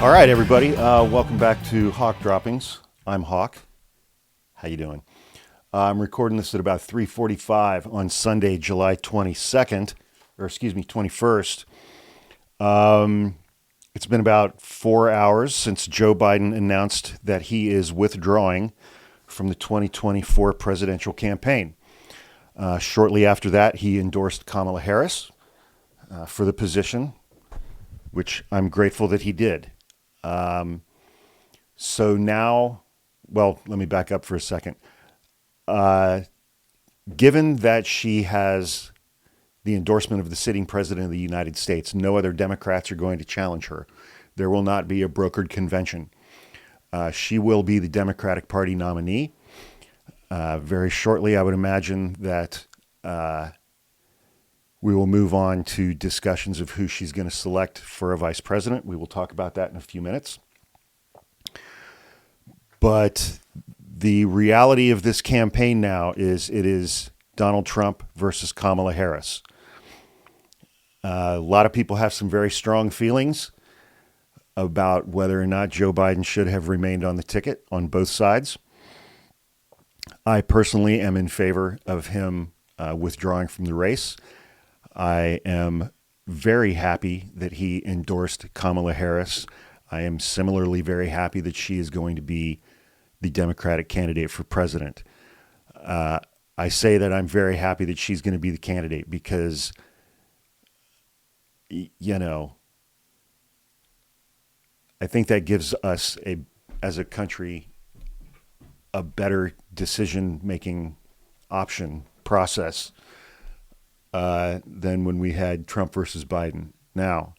All right, everybody. Welcome back to Hawk Droppings. I'm Hawk. How you doing? I'm recording this at about 3:45 on Sunday, July 22nd, or excuse me, 21st. It's been about 4 hours since Joe Biden announced that he is withdrawing from the 2024 presidential campaign. Shortly after that, he endorsed Kamala Harris for the position, which I'm grateful that he did. So now, well, let me back up for a second. Given that she has the endorsement of the sitting president of the United States, no other Democrats are going to challenge her. There will not be a brokered convention. She will be the Democratic Party nominee. Very shortly, I would imagine that we will move on to discussions of who she's going to select for a vice president. We will talk about that in a few minutes. But the reality of this campaign now is it is Donald Trump versus Kamala Harris. A lot of people have some very strong feelings about whether or not Joe Biden should have remained on the ticket on both sides. I personally am in favor of him withdrawing from the race. I am very happy that he endorsed Kamala Harris. I am similarly very happy that she is going to be the Democratic candidate for president. I say that I'm very happy that she's going to be the candidate because, you know, I think that gives us, as a country, a better decision-making option process than when we had Trump versus Biden. Now,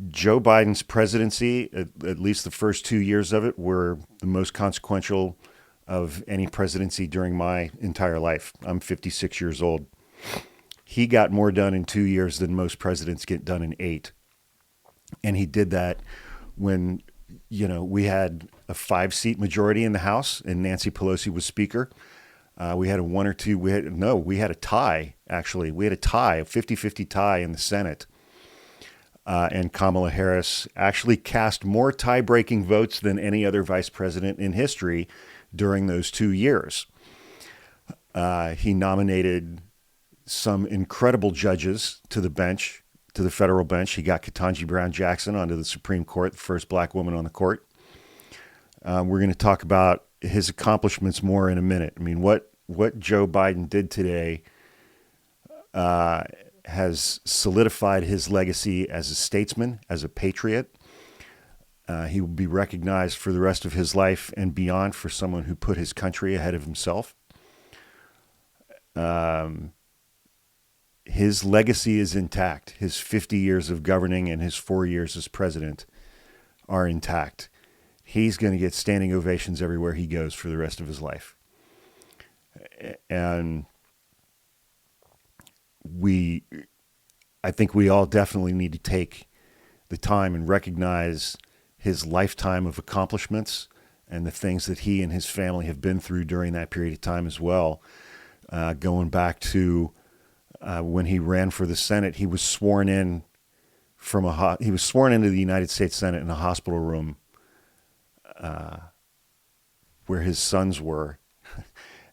Joe Biden's presidency, at least the first 2 years of it, were the most consequential of any presidency during my entire life. I'm 56 years old. He got more done in 2 years than most presidents get done in 8. And he did that when, we had a 5-seat majority in the House and Nancy Pelosi was Speaker. We had we had a tie, actually. We had a tie, a 50-50 tie in the Senate. And Kamala Harris actually cast more tie-breaking votes than any other vice president in history during those 2 years. He nominated some incredible judges to the bench, to the federal bench. He got Ketanji Brown Jackson onto the Supreme Court, the first black woman on the court. We're going to talk about his accomplishments more in a minute. I mean, what Joe Biden did today has solidified his legacy as a statesman, as a patriot. He will be recognized for the rest of his life and beyond for someone who put his country ahead of himself. His legacy is intact. His 50 years of governing and his 4 years as president are intact. He's going to get standing ovations everywhere he goes for the rest of his life. And I think we all definitely need to take the time and recognize his lifetime of accomplishments and the things that he and his family have been through during that period of time as well. Going back to when he ran for the Senate, he was sworn in he was sworn into the United States Senate in a hospital room where his sons were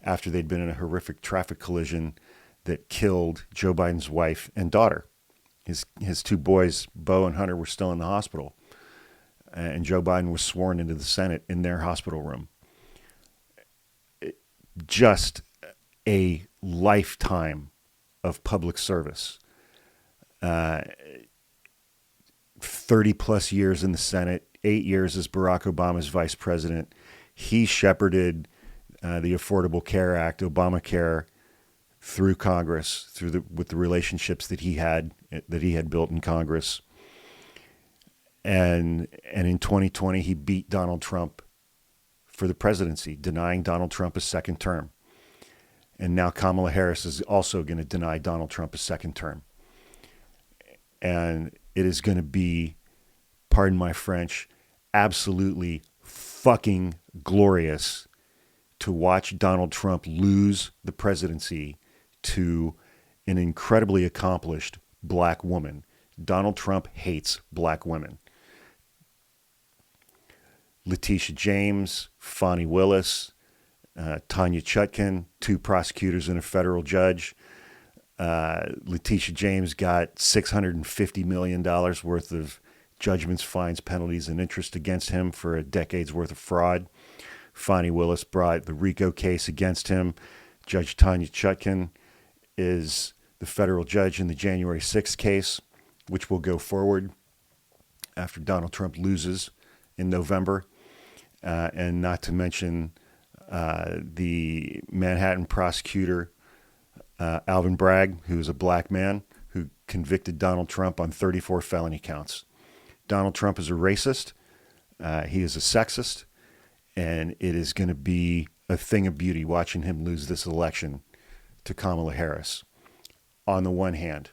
after they'd been in a horrific traffic collision that killed Joe Biden's wife and daughter. His two boys, Bo and Hunter, were still in the hospital. And Joe Biden was sworn into the Senate in their hospital room. Just a lifetime of public service. 30 plus years in the Senate, 8 years as Barack Obama's vice president. He shepherded the Affordable Care Act, Obamacare, through Congress, with the relationships that he had built in Congress. And in 2020, he beat Donald Trump for the presidency, denying Donald Trump a second term. And now Kamala Harris is also going to deny Donald Trump a second term. And it is going to be, pardon my French, absolutely fucking glorious to watch Donald Trump lose the presidency to an incredibly accomplished black woman. Donald Trump hates black women. Letitia James, Fani Willis, Tanya Chutkan, 2 prosecutors and a federal judge. Letitia James got $650 million worth of judgments, fines, penalties, and interest against him for a decade's worth of fraud. Fani Willis brought the RICO case against him. Judge Tanya Chutkan is the federal judge in the January 6th case, which will go forward after Donald Trump loses in November. And not to mention the Manhattan prosecutor, Alvin Bragg, who is a black man who convicted Donald Trump on 34 felony counts. Donald Trump is a racist. He is a sexist. And it is going to be a thing of beauty watching him lose this election to Kamala Harris, on the one hand.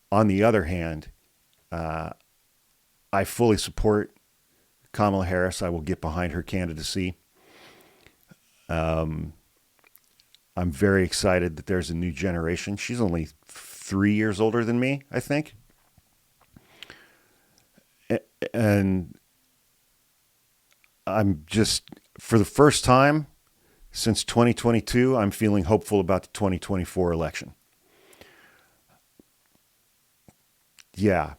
On the other hand, I fully support Kamala Harris. I will get behind her candidacy. I'm very excited that there's a new generation. She's only 3 years older than me, I think. And I'm just, for the first time since 2022, I'm feeling hopeful about the 2024 election. Yeah,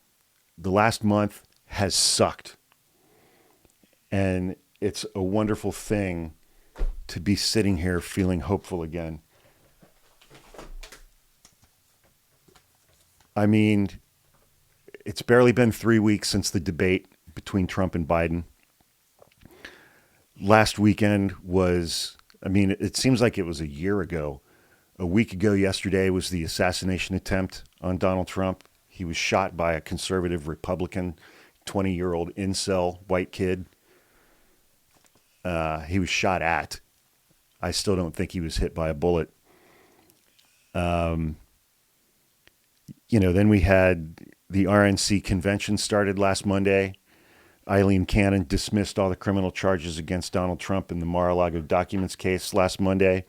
the last month has sucked. And it's a wonderful thing to be sitting here feeling hopeful again. I mean, it's barely been 3 weeks since the debate between Trump and Biden. Last weekend was, it seems like it was a year ago. A week ago yesterday was the assassination attempt on Donald Trump. He was shot by a conservative Republican, 20-year-old incel white kid. He was shot at. I still don't think he was hit by a bullet. Then we had the RNC convention started last Monday. Eileen Cannon dismissed all the criminal charges against Donald Trump in the Mar-a-Lago documents case last Monday.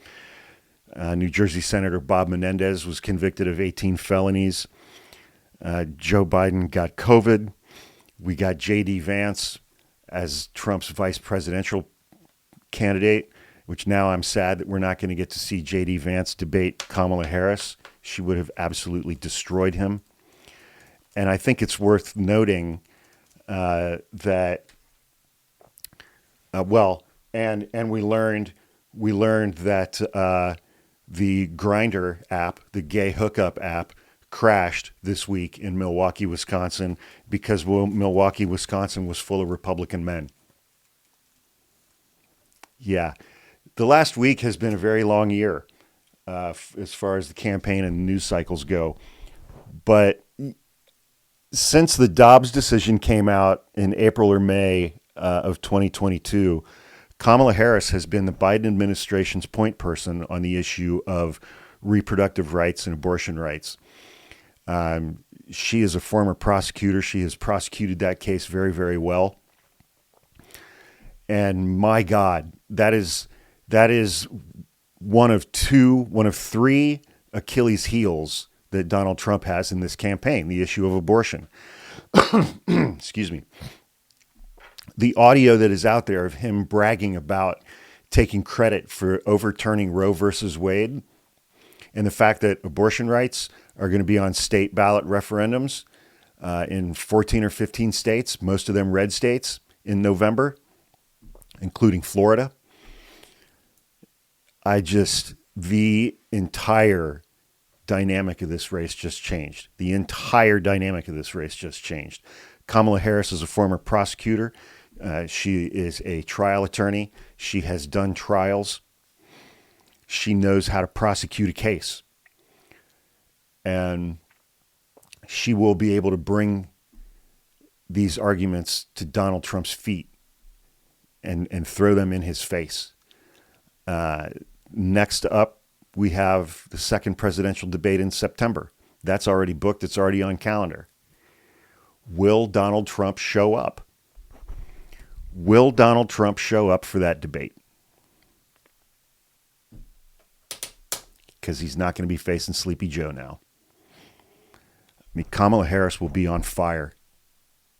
New Jersey Senator Bob Menendez was convicted of 18 felonies. Joe Biden got COVID. We got J.D. Vance as Trump's vice presidential candidate, which now I'm sad that we're not going to get to see J.D. Vance debate Kamala Harris. She would have absolutely destroyed him. And I think it's worth noting that we learned that the Grindr app, the gay hookup app, crashed this week in Milwaukee, Wisconsin, because Milwaukee, Wisconsin was full of Republican men. Yeah, the last week has been a very long year as far as the campaign and news cycles go. But since the Dobbs decision came out in April or May of 2022, Kamala Harris has been the Biden administration's point person on the issue of reproductive rights and abortion rights. She is a former prosecutor. She has prosecuted that case very, very well. And my God, that is one of three Achilles heels that Donald Trump has in this campaign, the issue of abortion. Excuse me. The audio that is out there of him bragging about taking credit for overturning Roe versus Wade, and the fact that abortion rights are going to be on state ballot referendums in 14 or 15 states, most of them red states, in November, including Florida. The entire dynamic of this race just changed. The entire dynamic of this race just changed. Kamala Harris is a former prosecutor. She is a trial attorney. She has done trials. She knows how to prosecute a case. And she will be able to bring these arguments to Donald Trump's feet and throw them in his face. Next up, we have the second presidential debate in September. That's already booked. It's already on calendar. Will Donald Trump show up? Will Donald Trump show up for that debate? Because he's not going to be facing Sleepy Joe now. I mean, Kamala Harris will be on fire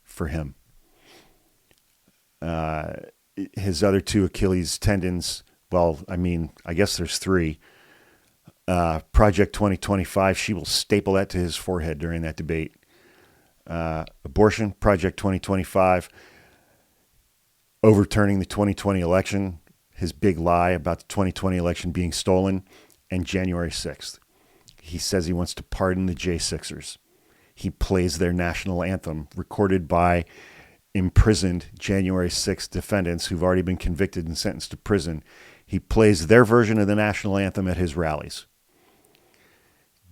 for him. His other two Achilles tendons, well, I mean, I guess there's three. Project 2025, she will staple that to his forehead during that debate. Abortion, Project 2025, overturning the 2020 election, his big lie about the 2020 election being stolen, and January 6th. He says he wants to pardon the J6ers. He plays their national anthem, recorded by imprisoned January 6th defendants who've already been convicted and sentenced to prison. He plays their version of the national anthem at his rallies.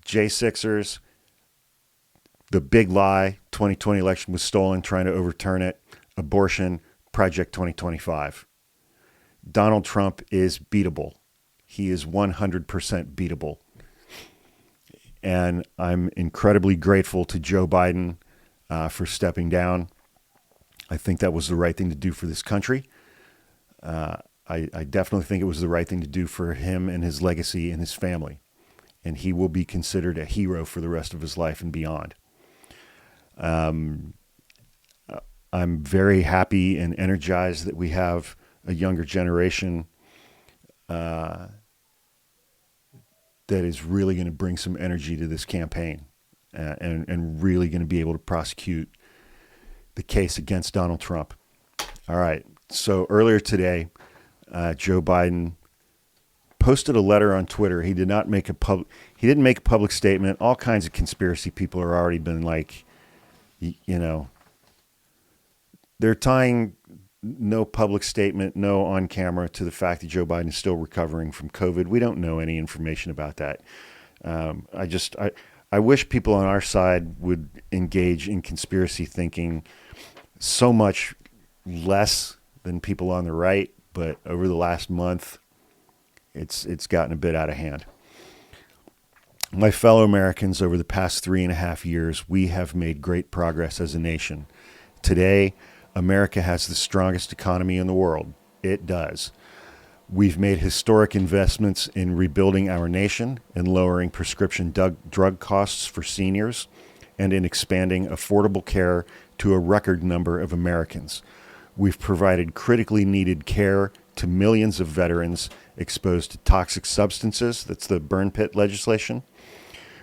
J6ers, the big lie, 2020 election was stolen, trying to overturn it. Abortion, Project 2025. Donald Trump is beatable. He is 100% beatable. And I'm incredibly grateful to Joe Biden for stepping down. I think that was the right thing to do for this country. I definitely think it was the right thing to do for him and his legacy and his family. And he will be considered a hero for the rest of his life and beyond. I'm very happy and energized that we have a younger generation that is really going to bring some energy to this campaign and really going to be able to prosecute the case against Donald Trump. All right. So earlier today, Joe Biden posted a letter on Twitter. He didn't make a public statement. All kinds of conspiracy people are already been like, you know, they're tying no public statement, no on camera to the fact that Joe Biden is still recovering from COVID. We don't know any information about that. I wish people on our side would engage in conspiracy thinking so much less than people on the right, but over the last month, it's gotten a bit out of hand. My fellow Americans, over the past 3.5 years, we have made great progress as a nation. Today, America has the strongest economy in the world. It does. We've made historic investments in rebuilding our nation and lowering prescription drug costs for seniors and in expanding affordable care to a record number of Americans. We've provided critically needed care to millions of veterans exposed to toxic substances. That's the burn pit legislation.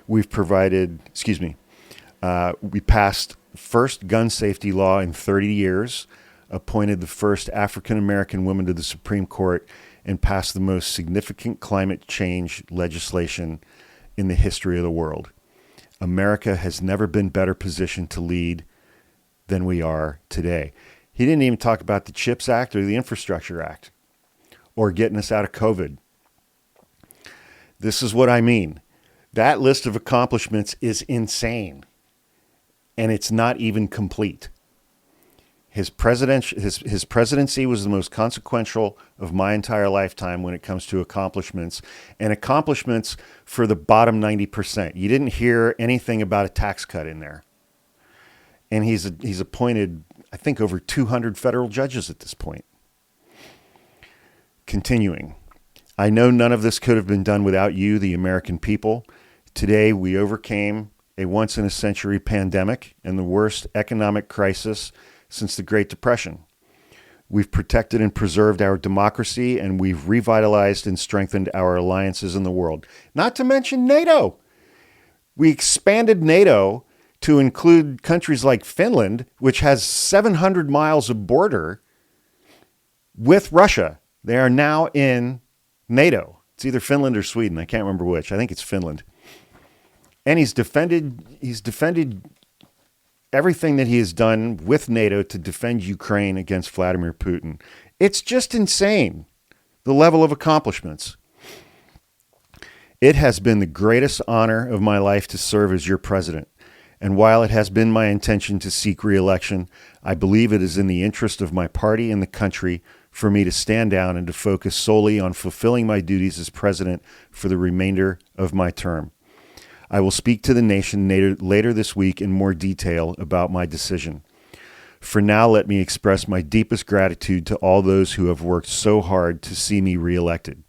We passed first gun safety law in 30 years, appointed the first African-American woman to the Supreme Court, and passed the most significant climate change legislation in the history of the world. America has never been better positioned to lead than we are today. He didn't even talk about the CHIPS Act or the Infrastructure Act or getting us out of COVID. This is what I mean. That list of accomplishments is insane, and it's not even complete. His presidency was the most consequential of my entire lifetime when it comes to accomplishments, and accomplishments for the bottom 90%. You didn't hear anything about a tax cut in there. And he's appointed, I think, over 200 federal judges at this point. Continuing, I know none of this could have been done without you, the American people. Today, we overcame a once-in-a-century pandemic and the worst economic crisis since the Great Depression. We've protected and preserved our democracy, and we've revitalized and strengthened our alliances in the world. Not to mention NATO. We expanded NATO to include countries like Finland, which has 700 miles of border with Russia. They are now in NATO. It's either Finland or Sweden. I can't remember which. I think it's Finland. And he's defended everything that he has done with NATO to defend Ukraine against Vladimir Putin. It's just insane, the level of accomplishments. It has been the greatest honor of my life to serve as your president. And while it has been my intention to seek re-election, I believe it is in the interest of my party and the country for me to stand down and to focus solely on fulfilling my duties as president for the remainder of my term. I will speak to the nation later this week in more detail about my decision. For now, let me express my deepest gratitude to all those who have worked so hard to see me reelected.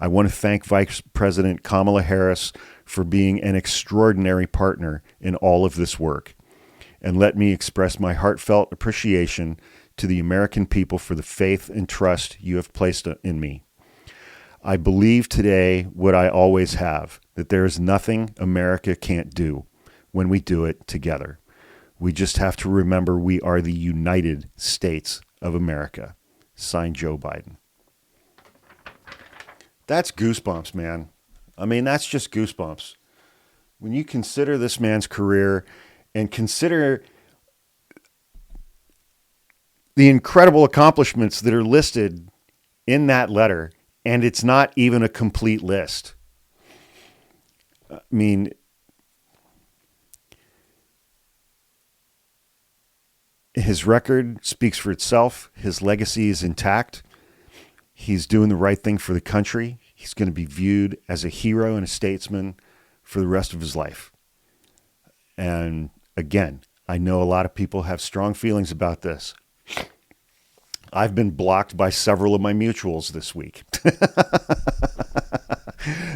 I want to thank Vice President Kamala Harris for being an extraordinary partner in all of this work. And let me express my heartfelt appreciation to the American people for the faith and trust you have placed in me. I believe today what I always have, that there is nothing America can't do when we do it together. We just have to remember we are the United States of America. Signed, Joe Biden. That's goosebumps, man. I mean, that's just goosebumps. When you consider this man's career and consider the incredible accomplishments that are listed in that letter, and it's not even a complete list. I mean, his record speaks for itself. His legacy is intact. He's doing the right thing for the country. He's going to be viewed as a hero and a statesman for the rest of his life. And again, I know a lot of people have strong feelings about this. I've been blocked by several of my mutuals this week.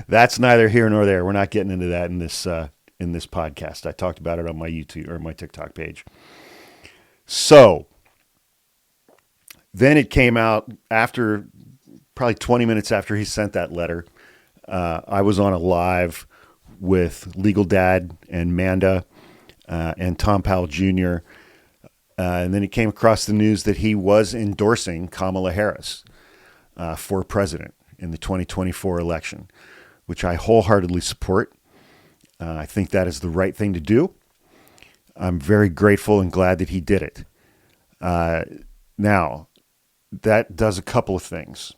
That's neither here nor there. We're not getting into that in this podcast. I talked about it on my YouTube or my TikTok page. So then it came out after probably 20 minutes after he sent that letter. I was on a live with Legal Dad and Manda and Tom Powell Jr., and then he came across the news that he was endorsing Kamala Harris for president in the 2024 election, which I wholeheartedly support. I think that is the right thing to do. I'm very grateful and glad that he did it. Now, that does a couple of things.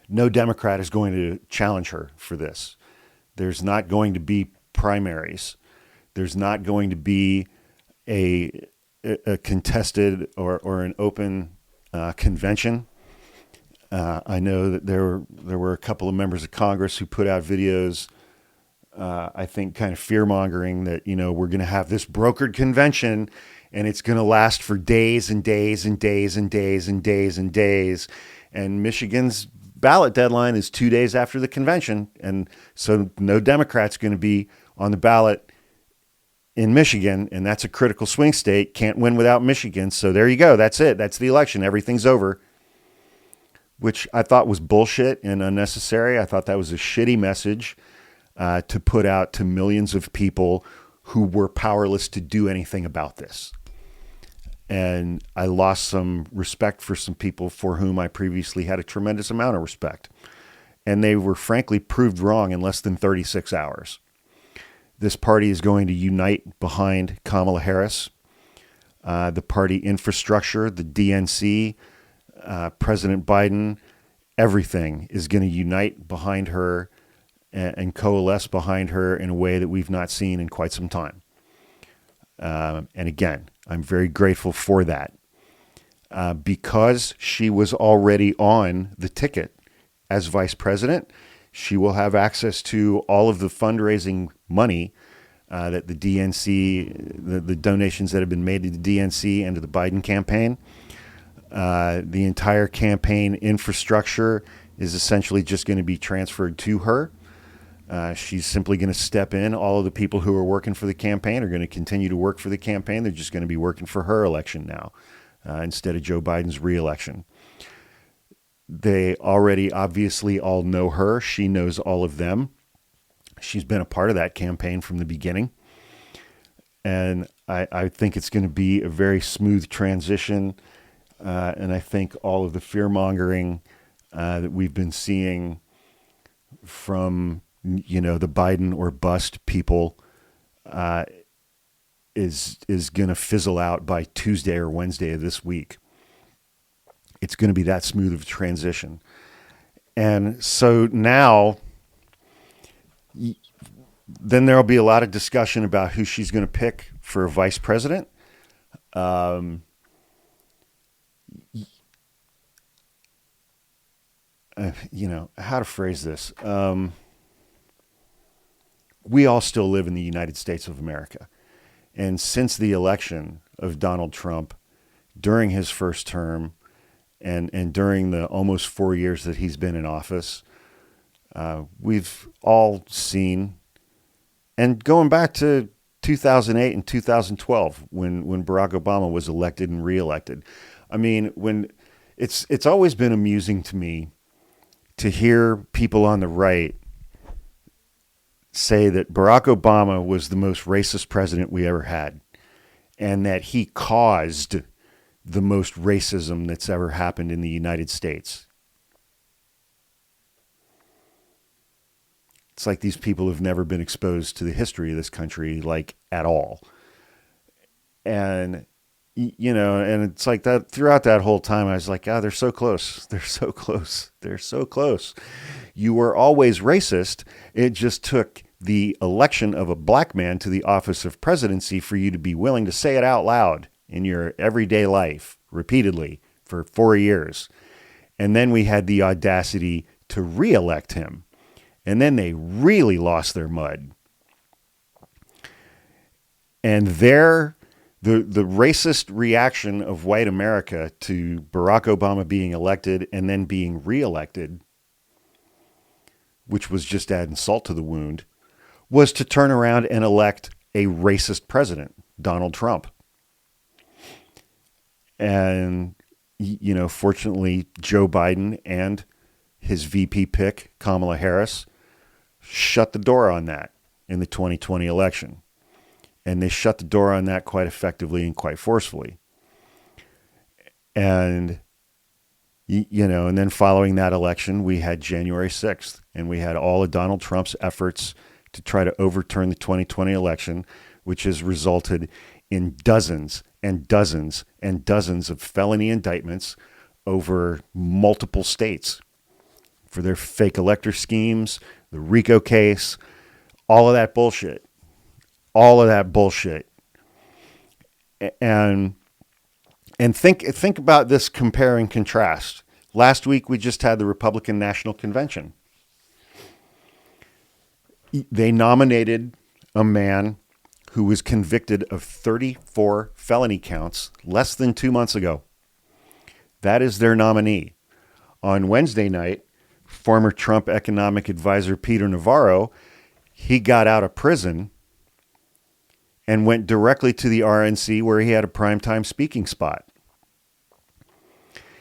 No Democrat is going to challenge her for this. There's not going to be primaries. There's not going to be a contested or an open convention. I know that there were a couple of members of Congress who put out videos, I think kind of fear-mongering that, we're going to have this brokered convention and it's going to last for days and days and days and days and days and days. And Michigan's ballot deadline is 2 days after the convention. And so no Democrat's going to be on the ballot in Michigan, and that's a critical swing state. Can't win without Michigan. So there you go. That's it. That's the election. Everything's over, which I thought was bullshit and unnecessary. I thought that was a shitty message to put out to millions of people who were powerless to do anything about this. And I lost some respect for some people for whom I previously had a tremendous amount of respect. And they were frankly proved wrong in less than 36 hours. This party is going to unite behind Kamala Harris. The party infrastructure, the DNC, President Biden, everything is going to unite behind her and coalesce behind her in a way that we've not seen in quite some time. And again, I'm very grateful for that. Because she was already on the ticket as vice president, she will have access to all of the fundraising money that the DNC, the donations that have been made to the DNC and to the Biden campaign. The entire campaign infrastructure is essentially just going to be transferred to her. She's simply going to step in. All of the people who are working for the campaign are going to continue to work for the campaign. They're just going to be working for her election now instead of Joe Biden's reelection. They already obviously all know her. She knows all of them. She's been a part of that campaign from the beginning. And I think it's going to be a very smooth transition. And I think all of the fear-mongering that we've been seeing from, the Biden or bust people is going to fizzle out by Tuesday or Wednesday of this week. It's going to be that smooth of a transition. And so now, then there'll be a lot of discussion about who she's going to pick for vice president. How to phrase this. We all still live in the United States of America. And since the election of Donald Trump, during his first term, And during the almost 4 years that he's been in office, we've all seen, and going back to 2008 and 2012, when Barack Obama was elected and reelected. I mean, when it's always been amusing to me to hear people on the right say that Barack Obama was the most racist president we ever had, and that he caused the most racism that's ever happened in the United States. It's like these people have never been exposed to the history of this country, like, at all. And, and it's like that throughout that whole time, I was like, they're so close. They're so close. They're so close. You were always racist. It just took the election of a black man to the office of presidency for you to be willing to say it out loud in your everyday life repeatedly for 4 years. And then we had the audacity to reelect him. And then they really lost their mud. And the racist reaction of white America to Barack Obama being elected and then being reelected, which was just adding salt to the wound, was to turn around and elect a racist president, Donald Trump. And, fortunately, Joe Biden and his VP pick, Kamala Harris, shut the door on that in the 2020 election. And they shut the door on that quite effectively and quite forcefully. And, and then following that election, we had January 6th, and we had all of Donald Trump's efforts to try to overturn the 2020 election, which has resulted in dozens and dozens and dozens of felony indictments over multiple states for their fake elector schemes, the RICO case, all of that bullshit. All of that bullshit. And think about this compare and contrast. Last week, we just had the Republican National Convention. They nominated a man who was convicted of 34 felony counts less than 2 months ago. That is their nominee. On Wednesday night, former Trump economic advisor Peter Navarro, he got out of prison and went directly to the RNC where he had a primetime speaking spot.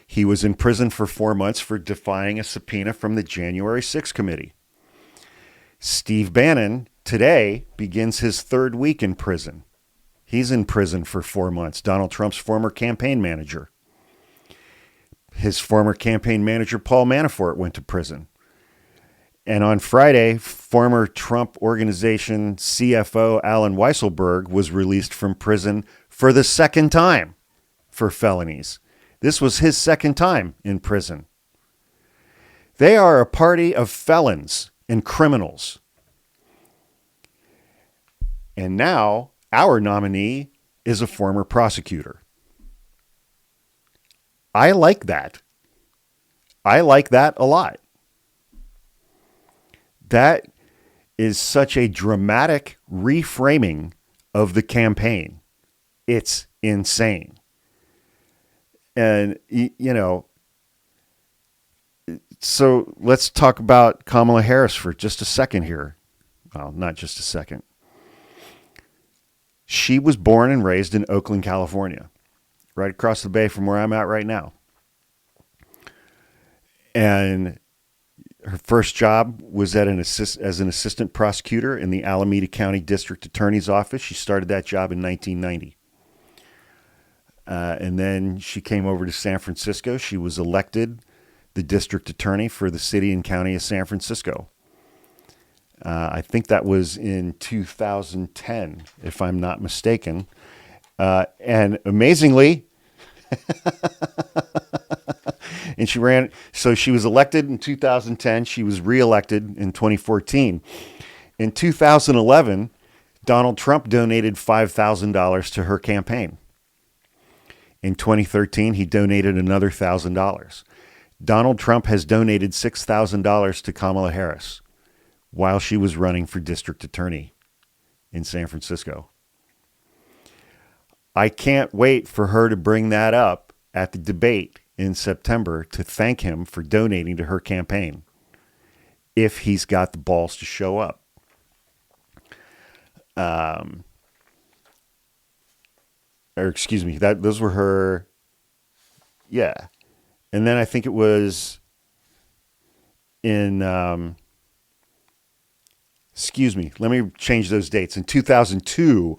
He was in prison for 4 months for defying a subpoena from the January 6th committee. Steve Bannon today begins his third week in prison. He's in prison for 4 months. Donald Trump's former campaign manager. His former campaign manager, Paul Manafort, went to prison. And on Friday, former Trump Organization CFO Alan Weisselberg was released from prison for the second time for felonies. This was his second time in prison. They are a party of felons and criminals. And now our nominee is a former prosecutor. I like that. I like that a lot. That is such a dramatic reframing of the campaign. It's insane. And, so let's talk about Kamala Harris for just a second here. Well, not just a second. She was born and raised in Oakland, California, right across the bay from where I'm at right now. And her first job was as an assistant prosecutor in the Alameda County District Attorney's Office. She started that job in 1990. And then she came over to San Francisco. She was elected the district attorney for the city and county of San Francisco. I think that was in 2010, if I'm not mistaken. And amazingly, and she was elected in 2010. She was reelected in 2014. In 2011, Donald Trump donated $5,000 to her campaign. In 2013, he donated another $1,000. Donald Trump has donated $6,000 to Kamala Harris while she was running for district attorney in San Francisco. I can't wait for her to bring that up at the debate in September to thank him for donating to her campaign if he's got the balls to show up. Or excuse me, those were her. Yeah. And then I think it was in, excuse me, let me change those dates. In 2002,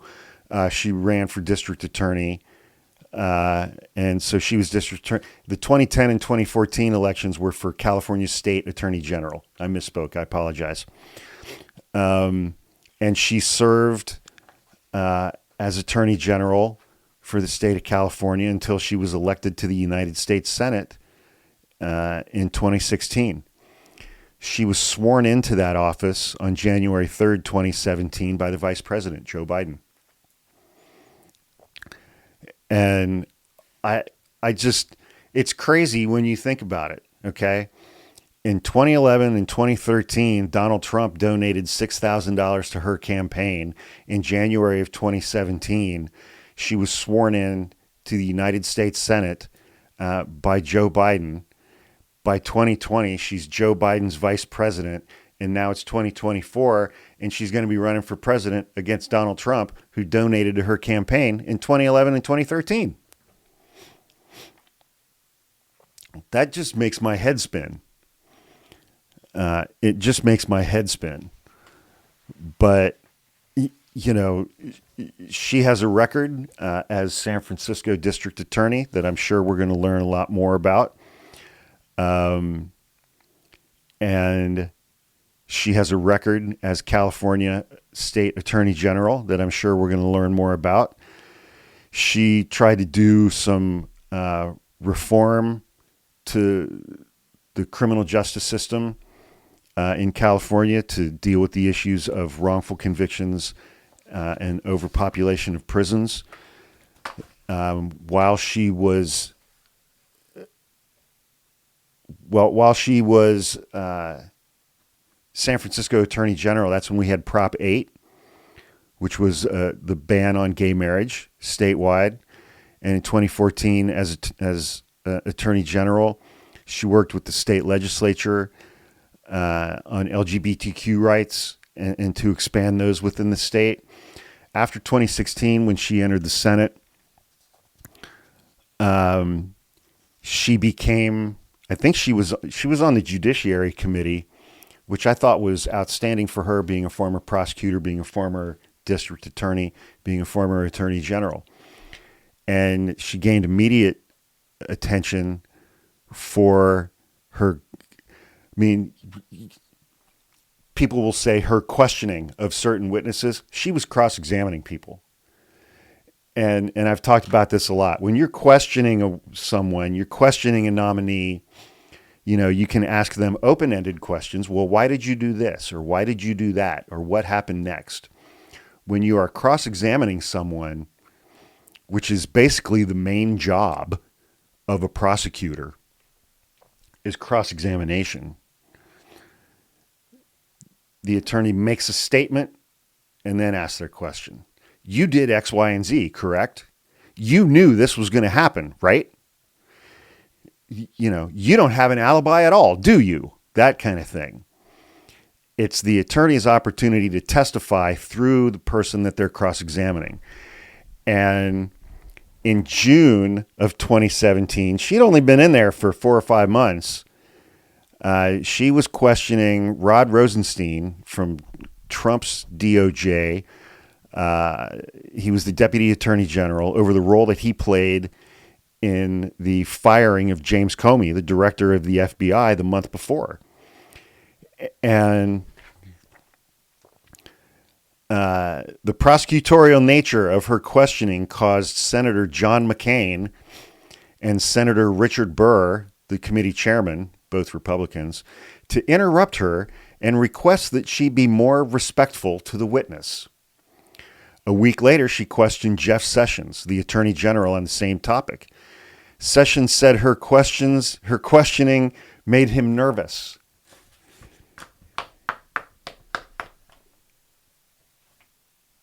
she ran for district attorney. And so she was district attorney. The 2010 and 2014 elections were for California State Attorney General. I misspoke. I apologize. And she served as Attorney General for the state of California until she was elected to the United States Senate in 2016. She was sworn into that office on January 3rd, 2017 by the Vice President, Joe Biden. And I just, it's crazy when you think about it, okay? In 2011 and 2013, Donald Trump donated $6,000 to her campaign. In January of 2017, she was sworn in to the United States Senate by Joe Biden. By 2020, she's Joe Biden's vice president, and now it's 2024, and she's going to be running for president against Donald Trump, who donated to her campaign in 2011 and 2013. That just makes my head spin. It just makes my head spin. But, you know, she has a record as San Francisco district attorney that I'm sure we're going to learn a lot more about. And she has a record as California State Attorney General that I'm sure we're going to learn more about. She tried to do some reform to the criminal justice system in California to deal with the issues of wrongful convictions and overpopulation of prisons. While she was San Francisco Attorney General, that's when we had Prop 8, which was the ban on gay marriage statewide. And in 2014, as Attorney General, she worked with the state legislature on LGBTQ rights and to expand those within the state. After 2016, when she entered the Senate, she became, I think she was on the Judiciary Committee, which I thought was outstanding for her, being a former prosecutor, being a former district attorney, being a former attorney general. And she gained immediate attention for her, I mean, people will say her questioning of certain witnesses. She was cross-examining people. And I've talked about this a lot. When you're questioning someone, you're questioning a nominee, you know, you can ask them open-ended questions. Well, why did you do this? Or why did you do that? Or what happened next? When you are cross-examining someone, which is basically the main job of a prosecutor, is cross-examination. The attorney makes a statement and then asks their question. You did X, Y, and Z, correct? You knew this was going to happen, right? You know, you don't have an alibi at all, do you? That kind of thing. It's the attorney's opportunity to testify through the person that they're cross-examining. And in June of 2017, she'd only been in there for 4 or 5 months. She was questioning Rod Rosenstein from Trump's DOJ. He was the deputy attorney general, over the role that he played in the firing of James Comey, the director of the FBI, the month before. And the prosecutorial nature of her questioning caused Senator John McCain and Senator Richard Burr, the committee chairman, both Republicans, to interrupt her and request that she be more respectful to the witness. A week later, she questioned Jeff Sessions, the attorney general, on the same topic. Sessions said her questioning made him nervous.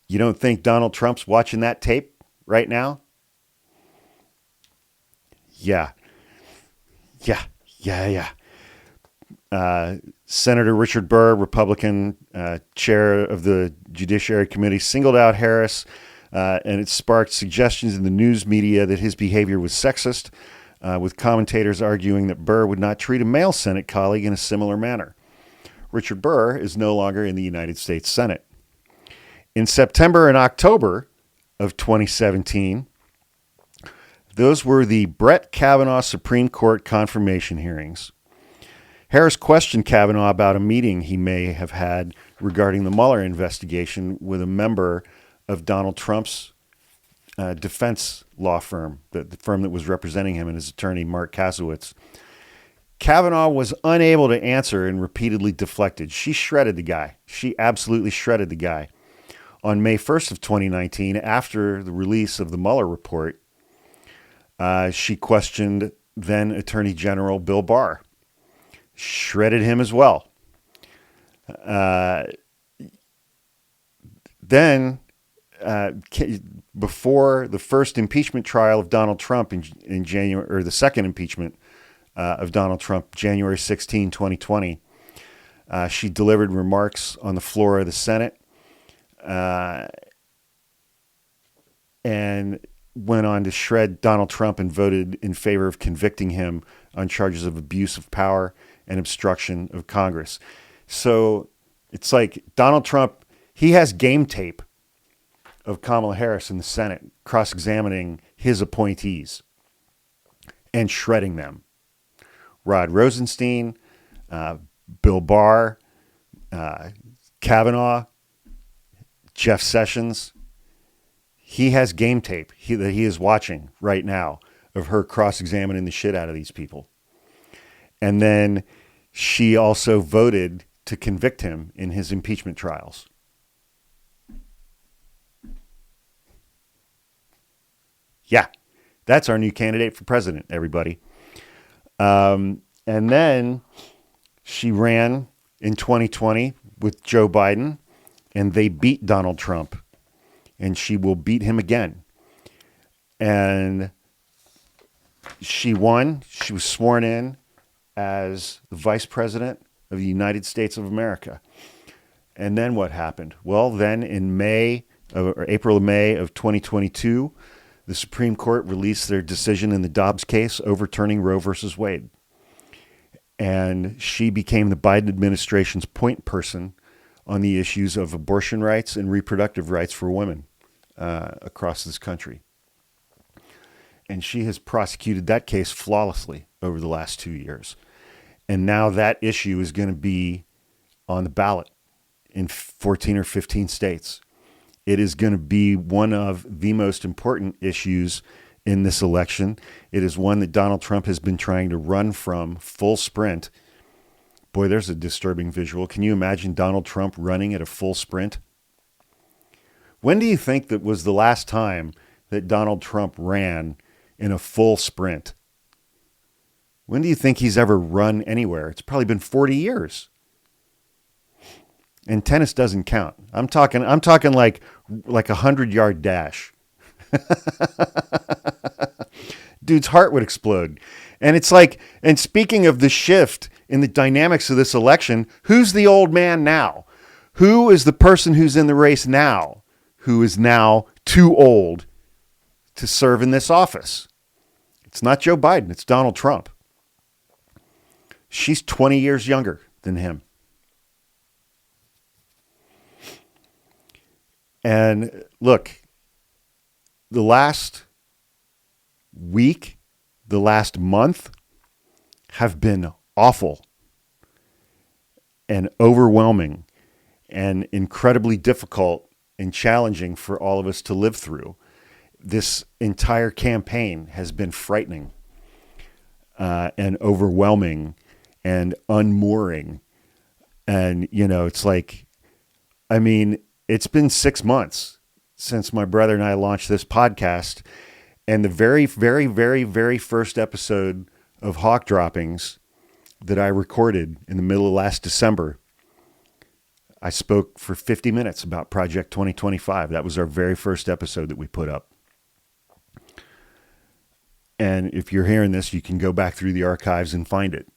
You don't think Donald Trump's watching that tape right now? Yeah. Yeah, yeah, yeah. Senator Richard Burr, Republican chair of the Judiciary Committee, singled out Harris, and it sparked suggestions in the news media that his behavior was sexist, with commentators arguing that Burr would not treat a male Senate colleague in a similar manner. Richard Burr is no longer in the United States Senate. In September and October of 2017, those were the Brett Kavanaugh Supreme Court confirmation hearings. Harris questioned Kavanaugh about a meeting he may have had regarding the Mueller investigation with a member of Donald Trump's defense law firm, the firm that was representing him, and his attorney, Mark Kasowitz. Kavanaugh was unable to answer and repeatedly deflected. She shredded the guy. She absolutely shredded the guy. On May 1st of 2019, after the release of the Mueller report, she questioned then Attorney General Bill Barr. Shredded him as well. Then, before the first impeachment trial of Donald Trump in January, or the second impeachment of Donald Trump, January 16, 2020, she delivered remarks on the floor of the Senate and went on to shred Donald Trump and voted in favor of convicting him on charges of abuse of power and obstruction of Congress. So it's like Donald Trump, he has game tape of Kamala Harris in the Senate cross-examining his appointees and shredding them. Rod Rosenstein, Bill Barr, Kavanaugh, Jeff Sessions. He has game tape that he is watching right now of her cross-examining the shit out of these people. And then she also voted to convict him in his impeachment trials. Yeah, that's our new candidate for president, everybody. And then she ran in 2020 with Joe Biden, and they beat Donald Trump. And she will beat him again. And she won. She was sworn in as the vice president of the United States of America. And then what happened? Well, then in April or May of 2022, the Supreme Court released their decision in the Dobbs case overturning Roe versus Wade. And she became the Biden administration's point person on the issues of abortion rights and reproductive rights for women across this country. And she has prosecuted that case flawlessly over the last 2 years. And now that issue is going to be on the ballot in 14 or 15 states. It is going to be one of the most important issues in this election. It is one that Donald Trump has been trying to run from full sprint. Boy, there's a disturbing visual. Can you imagine Donald Trump running at a full sprint? When do you think that was the last time that Donald Trump ran in a full sprint? When do you think he's ever run anywhere? It's probably been 40 years. And tennis doesn't count. I'm talking like a 100-yard dash. Dude's heart would explode. And it's like, and speaking of the shift in the dynamics of this election, who's the old man now? Who is the person who's in the race now, who is now too old to serve in this office? It's not Joe Biden. It's Donald Trump. She's 20 years younger than him. And look, the last week, the last month have been awful and overwhelming and incredibly difficult and challenging for all of us to live through. This entire campaign has been frightening and overwhelming and unmooring. And, you know, it's like, I mean, it's been 6 months since my brother and I launched this podcast. And the very, very, very, very first episode of Hawk Droppings that I recorded in the middle of last December, I spoke for 50 minutes about Project 2025. That was our very first episode that we put up. And if you're hearing this, you can go back through the archives and find it.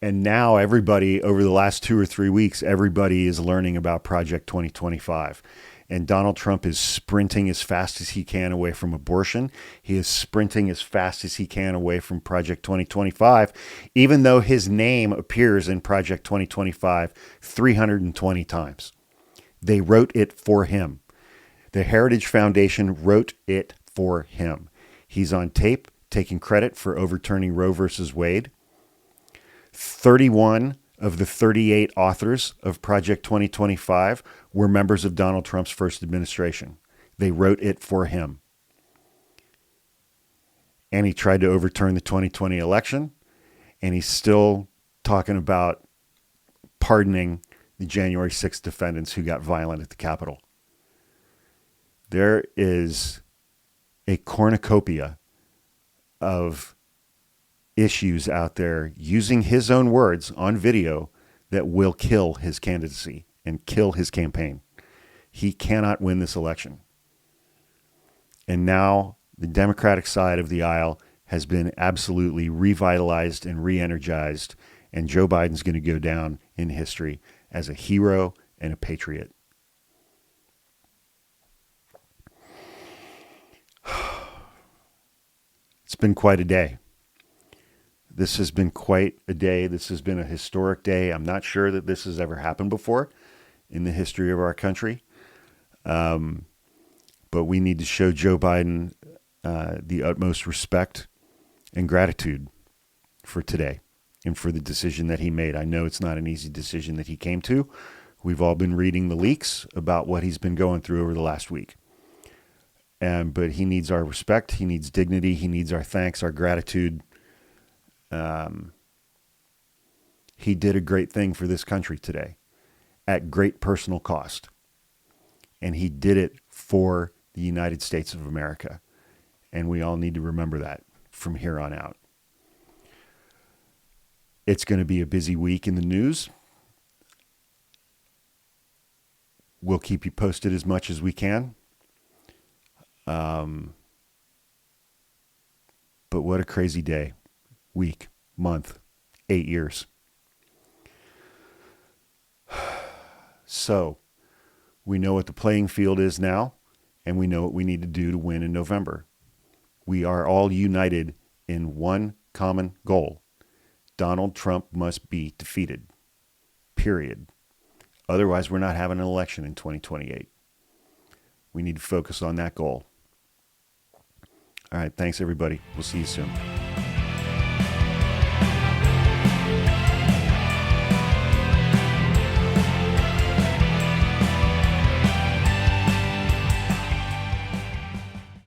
And now everybody, over the last 2 or 3 weeks, everybody is learning about Project 2025. And Donald Trump is sprinting as fast as he can away from abortion. He is sprinting as fast as he can away from Project 2025, even though his name appears in Project 2025 320 times. They wrote it for him. The Heritage Foundation wrote it for him. He's on tape taking credit for overturning Roe versus Wade. 31 of the 38 authors of Project 2025 were members of Donald Trump's first administration. They wrote it for him. And he tried to overturn the 2020 election, and he's still talking about pardoning the January 6th defendants who got violent at the Capitol. There is a cornucopia of issues out there using his own words on video that will kill his candidacy and kill his campaign. He cannot win this election. And now the Democratic side of the aisle has been absolutely revitalized and re-energized, and Joe Biden's going to go down in history as a hero and a patriot. It's been quite a day. This has been quite a day. This has been a historic day. I'm not sure that this has ever happened before in the history of our country. But we need to show Joe Biden the utmost respect and gratitude for today and for the decision that he made. I know it's not an easy decision that he came to. We've all been reading the leaks about what he's been going through over the last week. But he needs our respect. He needs dignity. He needs our thanks, our gratitude. He did a great thing for this country today at great personal cost. And he did it for the United States of America. And we all need to remember that from here on out. It's going to be a busy week in the news. We'll keep you posted as much as we can. But what a crazy day, week, month, 8 years. So we know what the playing field is now, and we know what we need to do to win in November. We are all united in one common goal. Donald Trump must be defeated. Period. Otherwise, we're not having an election in 2028. We need to focus on that goal. All right. Thanks, everybody. We'll see you soon.